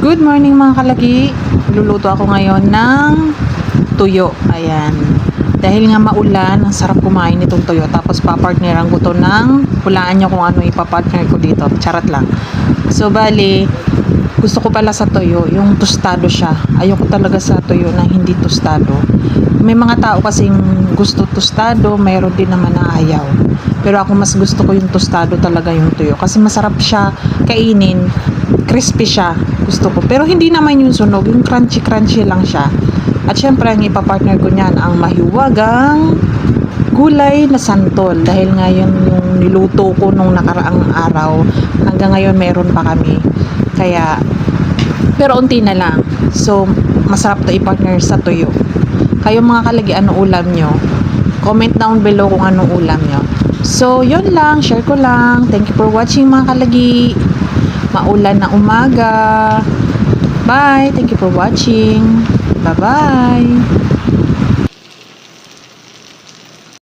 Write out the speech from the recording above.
Good morning mga kalagi. Luluto ako ngayon ng tuyo. Ayan. Dahil nga maulan, ang sarap kumain nitong tuyo. Tapos papartneran ko to ng, hulaan nyo kung ano ipapartner ko dito. Charot lang. So bali, gusto ko pala sa tuyo, yung tostado siya. Ayoko talaga sa tuyo na hindi tostado. May mga tao kasing gusto tostado, mayroon din naman na ayaw. Pero ako mas gusto ko yung tostado talaga yung tuyo. Kasi masarap siya kainin, crispy siya. Gusto ko. Pero hindi naman yung sunog, yung crunchy-crunchy lang siya. At syempre, ang ipapartner ko niyan, ang mahiwagang gulay na santol. Dahil nga yun yung niluto ko nung nakaraang araw. Hanggang ngayon, meron pa kami. Kaya, pero unti na lang. So, masarap to ipartner sa tuyo. Kayo mga kalagi, ano ulam nyo? Comment down below kung anong ulam nyo. So, yun lang. Share ko lang. Thank you for watching mga kalagi. Maulan na umaga. Bye. Thank you for watching. Bye-bye.